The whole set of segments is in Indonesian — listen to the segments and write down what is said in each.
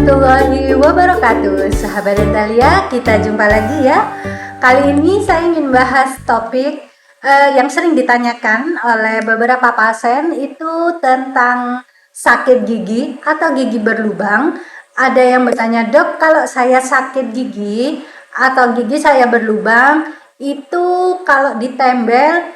warahmatullahi wabarakatuh. Sahabat Dentalia, kita jumpa lagi ya. Kali ini saya ingin bahas topik yang sering ditanyakan oleh beberapa pasien, itu tentang sakit gigi atau gigi berlubang. Ada yang bertanya, "Dok, kalau saya sakit gigi atau gigi saya berlubang, itu kalau ditembel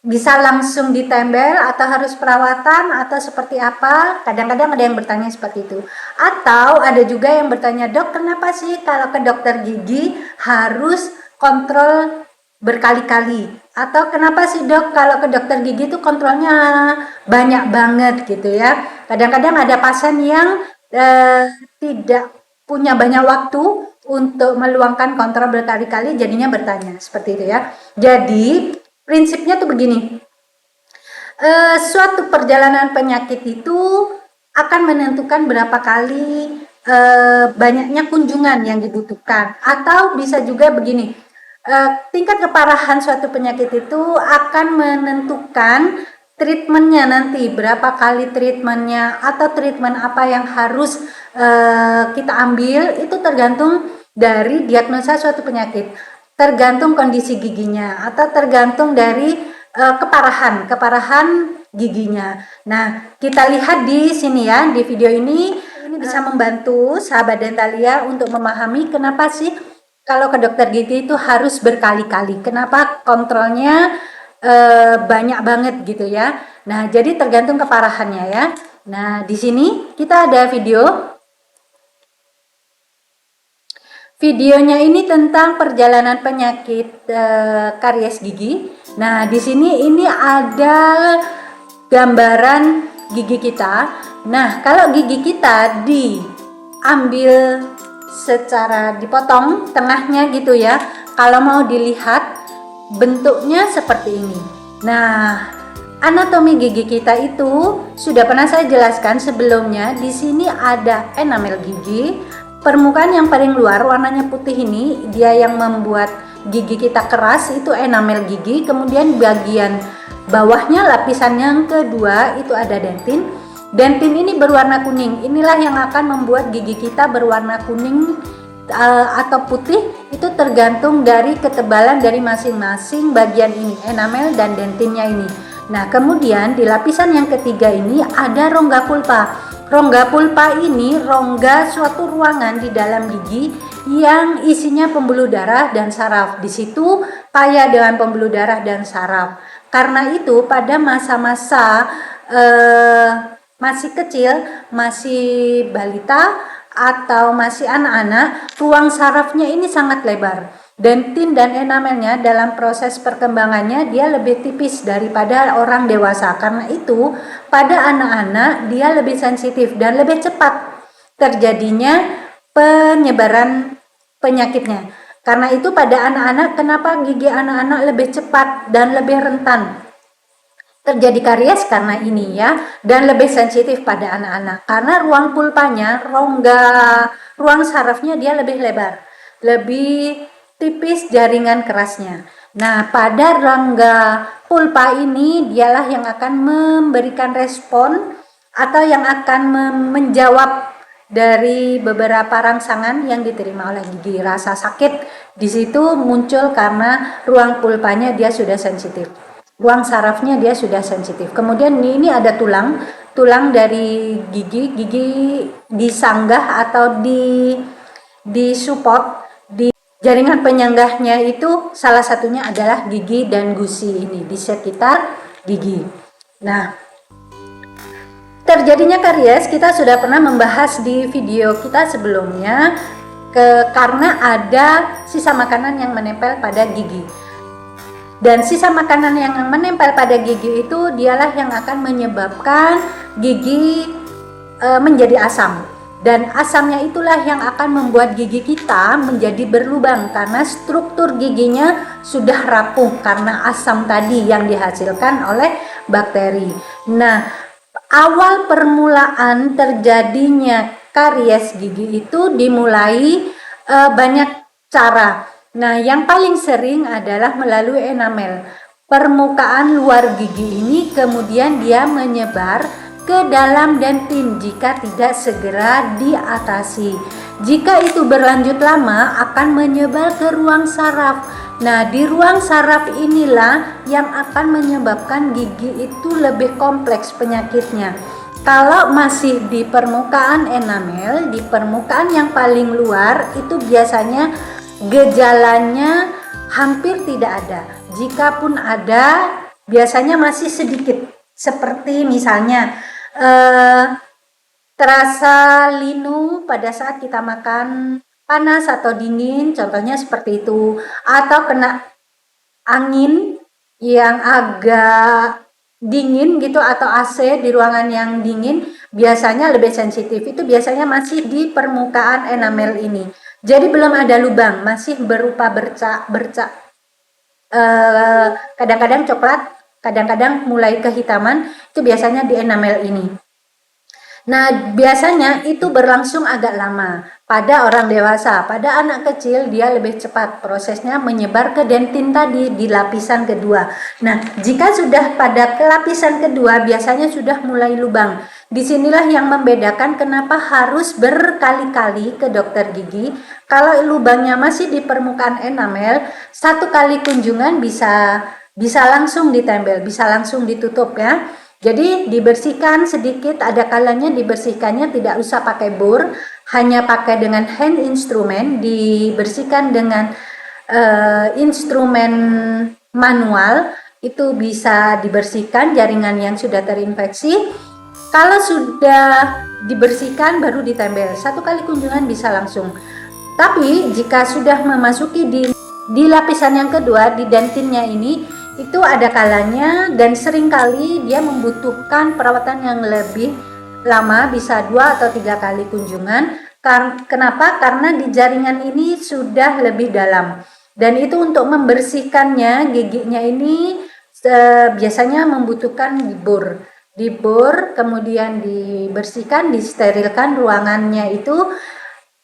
bisa langsung ditembel atau harus perawatan atau seperti apa?" Kadang-kadang ada yang bertanya seperti itu. Atau ada juga yang bertanya, "Dok, kenapa sih kalau ke dokter gigi harus kontrol berkali-kali? Atau kenapa sih, Dok, kalau ke dokter gigi itu kontrolnya banyak banget gitu ya?" Kadang-kadang ada pasien yang tidak punya banyak waktu untuk meluangkan kontrol berkali-kali, jadinya bertanya seperti itu ya. Jadi prinsipnya tuh begini, suatu perjalanan penyakit itu akan menentukan berapa kali banyaknya kunjungan yang dibutuhkan. Atau bisa juga begini, tingkat keparahan suatu penyakit itu akan menentukan treatmentnya nanti, berapa kali treatmentnya atau treatment apa yang harus kita ambil, itu tergantung dari diagnosa suatu penyakit, tergantung kondisi giginya atau tergantung dari keparahan giginya. Nah, kita lihat di sini ya, di video ini bisa membantu sahabat Dentalia untuk memahami kenapa sih kalau ke dokter gigi itu harus berkali-kali, kenapa kontrolnya banyak banget gitu ya. Nah, jadi tergantung keparahannya ya. Nah, di sini kita ada videonya ini tentang perjalanan penyakit karies gigi. Nah, di sini ini ada gambaran gigi kita. Nah, kalau gigi kita diambil secara dipotong tengahnya gitu ya, kalau mau dilihat bentuknya seperti ini. Nah, anatomi gigi kita itu sudah pernah saya jelaskan sebelumnya. Di sini ada enamel gigi. Permukaan yang paling luar warnanya putih ini, dia yang membuat gigi kita keras, itu enamel gigi. Kemudian bagian bawahnya, lapisan yang kedua, itu ada dentin. Dentin ini berwarna kuning. Inilah yang akan membuat gigi kita berwarna kuning atau putih, itu tergantung dari ketebalan dari masing-masing bagian ini, enamel dan dentinnya ini. Nah, kemudian di lapisan yang ketiga ini ada rongga pulpa. Rongga pulpa ini rongga suatu ruangan di dalam gigi yang isinya pembuluh darah dan saraf. Di situ kaya dengan pembuluh darah dan saraf. Karena itu pada masa-masa masih kecil, masih balita atau masih anak-anak, ruang sarafnya ini sangat lebar. Dentin dan enamelnya dalam proses perkembangannya dia lebih tipis daripada orang dewasa. Karena itu pada anak-anak dia lebih sensitif dan lebih cepat terjadinya penyebaran penyakitnya. Karena itu pada anak-anak, kenapa gigi anak-anak lebih cepat dan lebih rentan terjadi karies? Karena ini ya, dan lebih sensitif pada anak-anak karena ruang pulpanya, ruang sarafnya dia lebih lebar, lebih tipis jaringan kerasnya. Nah, pada rongga pulpa ini dialah yang akan memberikan respon atau yang akan menjawab dari beberapa rangsangan yang diterima oleh gigi. Rasa sakit di situ muncul karena ruang pulpanya dia sudah sensitif, ruang sarafnya dia sudah sensitif. Kemudian ini ada tulang dari gigi disanggah atau disupport di jaringan penyanggahnya, itu salah satunya adalah gigi dan gusi ini di sekitar gigi. Nah, terjadinya karies kita sudah pernah membahas di video kita sebelumnya, karena ada sisa makanan yang menempel pada gigi. Dan sisa makanan yang menempel pada gigi itu dialah yang akan menyebabkan gigi menjadi asam. Dan asamnya itulah yang akan membuat gigi kita menjadi berlubang karena struktur giginya sudah rapuh karena asam tadi yang dihasilkan oleh bakteri. Nah, awal permulaan terjadinya karies gigi itu dimulai banyak cara. Nah, yang paling sering adalah melalui enamel. Permukaan luar gigi ini kemudian dia menyebar ke dalam dentin jika tidak segera diatasi. Jika itu berlanjut lama akan menyebar ke ruang saraf. Nah, di ruang saraf inilah yang akan menyebabkan gigi itu lebih kompleks penyakitnya. Kalau masih di permukaan enamel, di permukaan yang paling luar, itu biasanya gejalanya hampir tidak ada. Jikapun ada, biasanya masih sedikit. Seperti misalnya terasa linu pada saat kita makan panas atau dingin, contohnya seperti itu. Atau kena angin yang agak dingin gitu atau AC di ruangan yang dingin, biasanya lebih sensitif. Itu biasanya masih di permukaan enamel ini. Jadi belum ada lubang, masih berupa bercak-bercak. Kadang-kadang coklat, kadang-kadang mulai kehitaman, itu biasanya di enamel ini. Nah, biasanya itu berlangsung agak lama pada orang dewasa. Pada anak kecil dia lebih cepat prosesnya menyebar ke dentin tadi di lapisan kedua. Nah, jika sudah pada lapisan kedua biasanya sudah mulai lubang. Disinilah yang membedakan kenapa harus berkali-kali ke dokter gigi. Kalau lubangnya masih di permukaan enamel, satu kali kunjungan bisa langsung ditempel, bisa langsung ditutup ya. Jadi dibersihkan sedikit, ada kalanya dibersihkannya tidak usah pakai bor, hanya pakai dengan hand instrument, dibersihkan dengan instrumen manual, itu bisa dibersihkan jaringan yang sudah terinfeksi. Kalau sudah dibersihkan baru ditempel, satu kali kunjungan bisa langsung. Tapi jika sudah memasuki di lapisan yang kedua, di dentinnya ini, itu ada kalanya dan seringkali dia membutuhkan perawatan yang lebih lama, bisa 2 atau 3 kali kunjungan. Kenapa? Karena di jaringan ini sudah lebih dalam, dan itu untuk membersihkannya giginya ini biasanya membutuhkan dibor, kemudian dibersihkan, disterilkan ruangannya itu,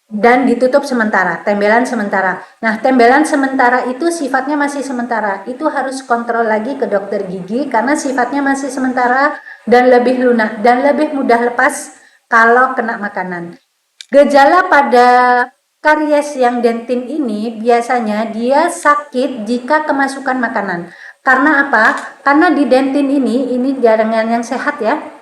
dan ditutup sementara, tembelan sementara. Nah, tembelan sementara itu sifatnya masih sementara. Itu harus kontrol lagi ke dokter gigi karena sifatnya masih sementara dan lebih lunak dan lebih mudah lepas kalau kena makanan. Gejala pada karies yang dentin ini biasanya dia sakit jika kemasukan makanan. Karena apa? Karena di dentin ini jaringan yang sehat ya.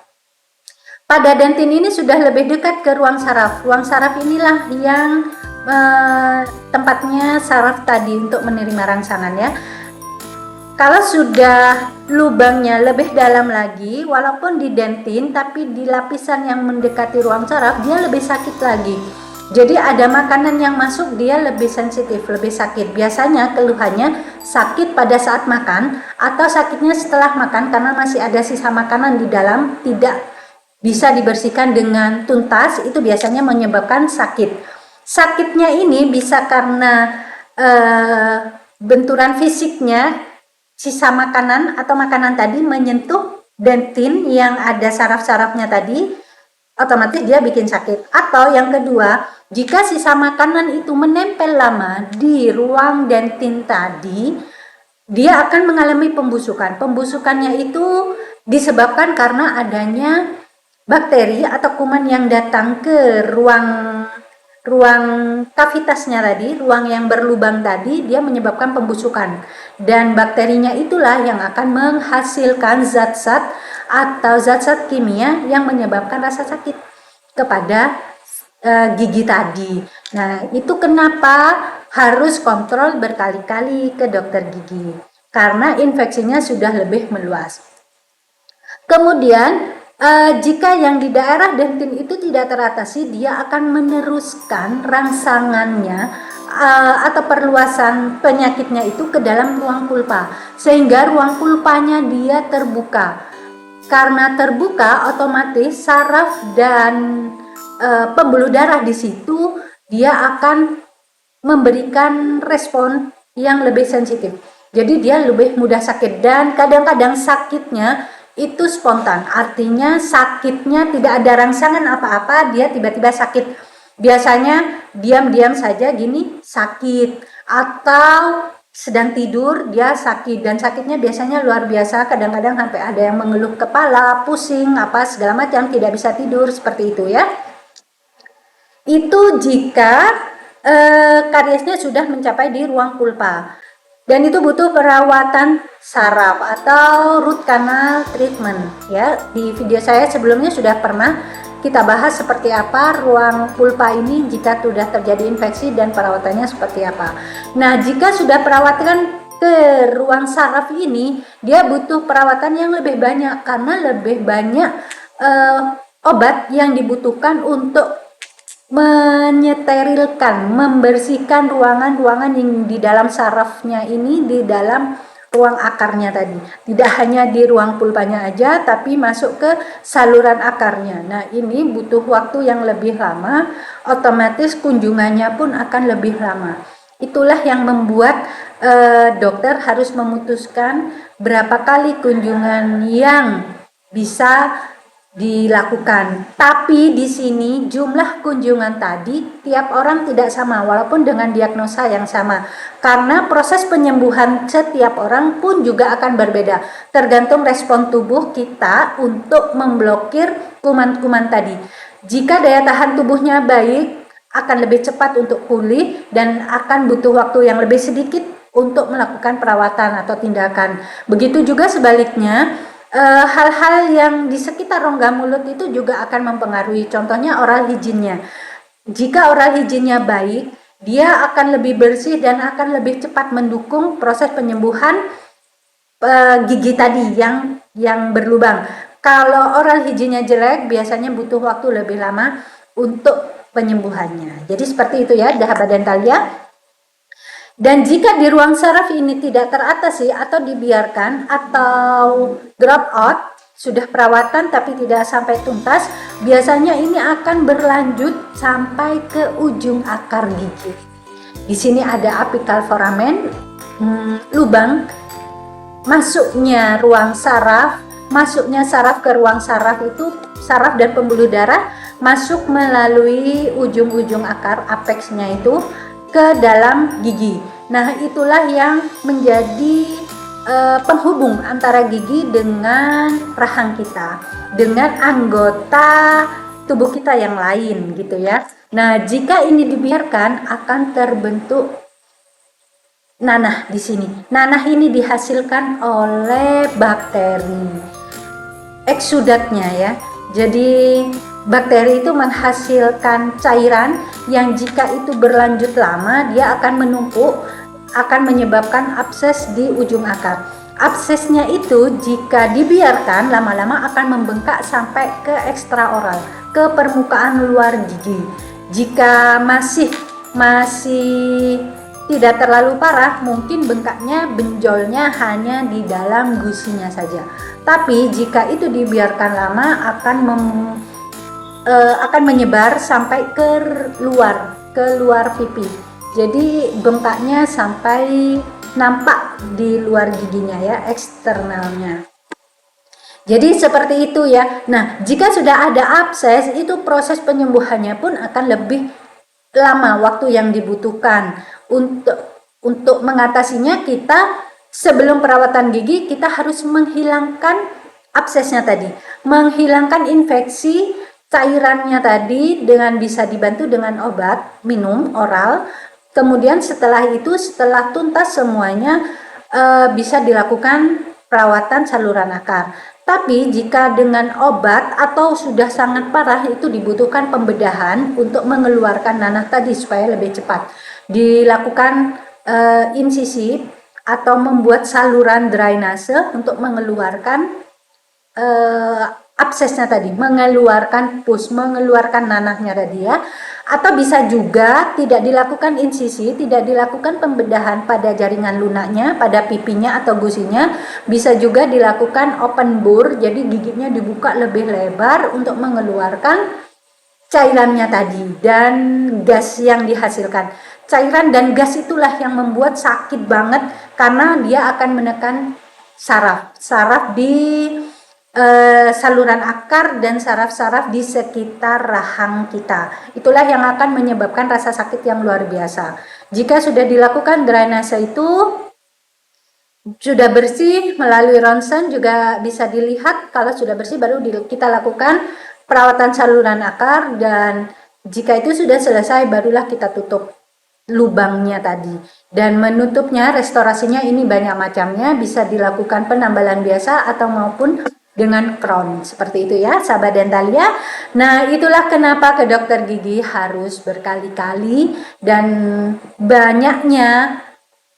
Pada dentin ini sudah lebih dekat ke ruang saraf. Ruang saraf inilah yang tempatnya saraf tadi untuk menerima rangsangan ya. Kalau sudah lubangnya lebih dalam lagi, walaupun di dentin, tapi di lapisan yang mendekati ruang saraf, dia lebih sakit lagi. Jadi ada makanan yang masuk, dia lebih sensitif, lebih sakit. Biasanya keluhannya sakit pada saat makan, atau sakitnya setelah makan karena masih ada sisa makanan di dalam, tidak bisa dibersihkan dengan tuntas, itu biasanya menyebabkan sakit. Sakitnya ini bisa karena benturan fisiknya, sisa makanan atau makanan tadi menyentuh dentin yang ada saraf-sarafnya tadi, otomatis dia bikin sakit. Atau yang kedua, jika sisa makanan itu menempel lama di ruang dentin tadi, dia akan mengalami pembusukan. Pembusukannya itu disebabkan karena adanya bakteri atau kuman yang datang ke ruang kavitasnya tadi, ruang yang berlubang tadi, dia menyebabkan pembusukan. Dan bakterinya itulah yang akan menghasilkan zat-zat atau zat-zat kimia yang menyebabkan rasa sakit kepada gigi tadi. Nah, itu kenapa harus kontrol berkali-kali ke dokter gigi, karena infeksinya sudah lebih meluas. Kemudian jika yang di daerah dentin itu tidak teratasi, dia akan meneruskan rangsangannya atau perluasan penyakitnya itu ke dalam ruang pulpa, sehingga ruang pulpanya dia terbuka. Karena terbuka, otomatis saraf dan pembuluh darah di situ dia akan memberikan respon yang lebih sensitif. Jadi dia lebih mudah sakit, dan kadang-kadang sakitnya itu spontan, artinya sakitnya tidak ada rangsangan apa-apa, dia tiba-tiba sakit. Biasanya diam-diam saja gini sakit, atau sedang tidur dia sakit, dan sakitnya biasanya luar biasa, kadang-kadang sampai ada yang mengeluh kepala, pusing, apa segala macam, tidak bisa tidur seperti itu ya. Itu jika kariesnya sudah mencapai di ruang pulpa. Dan itu butuh perawatan saraf atau root canal treatment ya. Di video saya sebelumnya sudah pernah kita bahas seperti apa ruang pulpa ini jika sudah terjadi infeksi dan perawatannya seperti apa. Nah, jika sudah perawatan ke ruang saraf ini, dia butuh perawatan yang lebih banyak karena lebih banyak obat yang dibutuhkan untuk menyeterilkan, membersihkan ruangan-ruangan yang di dalam sarafnya ini, di dalam ruang akarnya tadi. Tidak hanya di ruang pulpanya aja, tapi masuk ke saluran akarnya. Nah, ini butuh waktu yang lebih lama, otomatis kunjungannya pun akan lebih lama. Itulah yang membuat dokter harus memutuskan berapa kali kunjungan yang bisa dilakukan. Tapi di sini jumlah kunjungan tadi tiap orang tidak sama walaupun dengan diagnosa yang sama. Karena proses penyembuhan setiap orang pun juga akan berbeda. Tergantung respon tubuh kita untuk memblokir kuman-kuman tadi. Jika daya tahan tubuhnya baik, akan lebih cepat untuk pulih dan akan butuh waktu yang lebih sedikit untuk melakukan perawatan atau tindakan. Begitu juga sebaliknya, hal-hal yang di sekitar rongga mulut itu juga akan mempengaruhi. Contohnya oral hygiene-nya. Jika oral hygiene-nya baik, dia akan lebih bersih dan akan lebih cepat mendukung proses penyembuhan gigi tadi yang berlubang. Kalau oral hygiene-nya jelek, biasanya butuh waktu lebih lama untuk penyembuhannya. Jadi seperti itu ya, sahabat Dentalia. Dan jika di ruang saraf ini tidak teratasi atau dibiarkan atau drop out, sudah perawatan tapi tidak sampai tuntas, biasanya ini akan berlanjut sampai ke ujung akar gigi. Di sini ada apical foramen, lubang masuknya ruang saraf, masuknya saraf ke ruang saraf itu, saraf dan pembuluh darah masuk melalui ujung-ujung akar, apexnya itu ke dalam gigi. Nah, itulah yang menjadi penghubung antara gigi dengan rahang kita, dengan anggota tubuh kita yang lain gitu ya. Nah, jika ini dibiarkan akan terbentuk nanah di sini. Nanah ini dihasilkan oleh bakteri. Eksudatnya ya. Jadi bakteri itu menghasilkan cairan yang jika itu berlanjut lama dia akan menumpuk, akan menyebabkan abses di ujung akar. Absesnya itu jika dibiarkan lama-lama akan membengkak sampai ke ekstraoral, ke permukaan luar gigi. Jika masih tidak terlalu parah, mungkin bengkaknya, benjolnya hanya di dalam gusinya saja. Tapi jika itu dibiarkan lama akan menyebar sampai ke luar pipi. Jadi bengkaknya sampai nampak di luar giginya ya, eksternalnya. Jadi seperti itu ya. Nah, jika sudah ada abses, itu proses penyembuhannya pun akan lebih lama waktu yang dibutuhkan. Untuk mengatasinya, kita sebelum perawatan gigi kita harus menghilangkan absesnya tadi, menghilangkan infeksi cairannya tadi dengan bisa dibantu dengan obat minum oral. Kemudian setelah itu, setelah tuntas semuanya, bisa dilakukan perawatan saluran akar. Tapi jika dengan obat atau sudah sangat parah, itu dibutuhkan pembedahan untuk mengeluarkan nanah tadi supaya lebih cepat. Dilakukan insisi atau membuat saluran drainase untuk mengeluarkan absesnya tadi, mengeluarkan pus, mengeluarkan nanahnya tadi ya. Atau bisa juga tidak dilakukan insisi, tidak dilakukan pembedahan pada jaringan lunaknya, pada pipinya atau gusinya. Bisa juga dilakukan open bore, jadi giginya dibuka lebih lebar untuk mengeluarkan cairannya tadi dan gas yang dihasilkan. Cairan dan gas itulah yang membuat sakit banget karena dia akan menekan saraf di saluran akar dan saraf-saraf di sekitar rahang kita. Itulah yang akan menyebabkan rasa sakit yang luar biasa. Jika sudah dilakukan drainase itu, sudah bersih melalui ronsen juga bisa dilihat. Kalau sudah bersih baru kita lakukan perawatan saluran akar, dan jika itu sudah selesai barulah kita tutup lubangnya tadi. Dan menutupnya, restorasinya ini banyak macamnya, bisa dilakukan penambalan biasa atau maupun dengan crown seperti itu ya sahabat Dentalia. Nah, itulah kenapa ke dokter gigi harus berkali-kali, dan banyaknya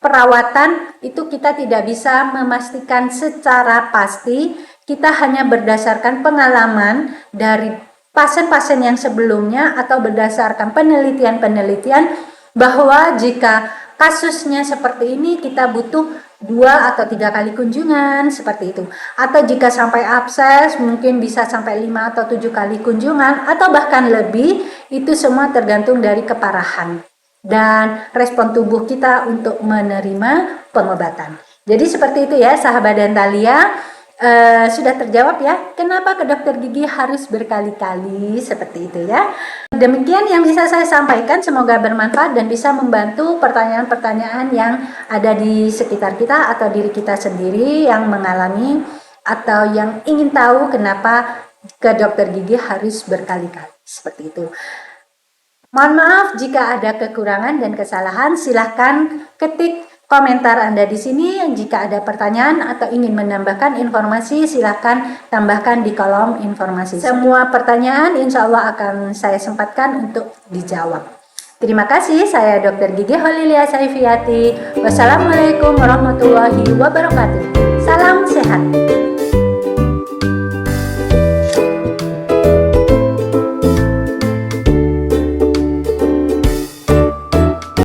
perawatan itu kita tidak bisa memastikan secara pasti. Kita hanya berdasarkan pengalaman dari pasien-pasien yang sebelumnya atau berdasarkan penelitian-penelitian bahwa jika kasusnya seperti ini kita butuh 2 atau 3 kali kunjungan seperti itu. Atau jika sampai abses mungkin bisa sampai 5 atau 7 kali kunjungan atau bahkan lebih. Itu semua tergantung dari keparahan dan respon tubuh kita untuk menerima pengobatan. Jadi seperti itu ya sahabat Dentalia. Sudah terjawab ya kenapa ke dokter gigi harus berkali-kali seperti itu ya. Demikian yang bisa saya sampaikan, semoga bermanfaat dan bisa membantu pertanyaan-pertanyaan yang ada di sekitar kita atau diri kita sendiri yang mengalami atau yang ingin tahu kenapa ke dokter gigi harus berkali-kali seperti itu. Mohon maaf jika ada kekurangan dan kesalahan, silahkan ketik komentar Anda di sini. Jika ada pertanyaan atau ingin menambahkan informasi, silahkan tambahkan di kolom informasi. Semua pertanyaan insya Allah akan saya sempatkan untuk dijawab. Terima kasih, saya Dr. Gigi Holilia Saifiyati. Wassalamualaikum warahmatullahi wabarakatuh. Salam sehat.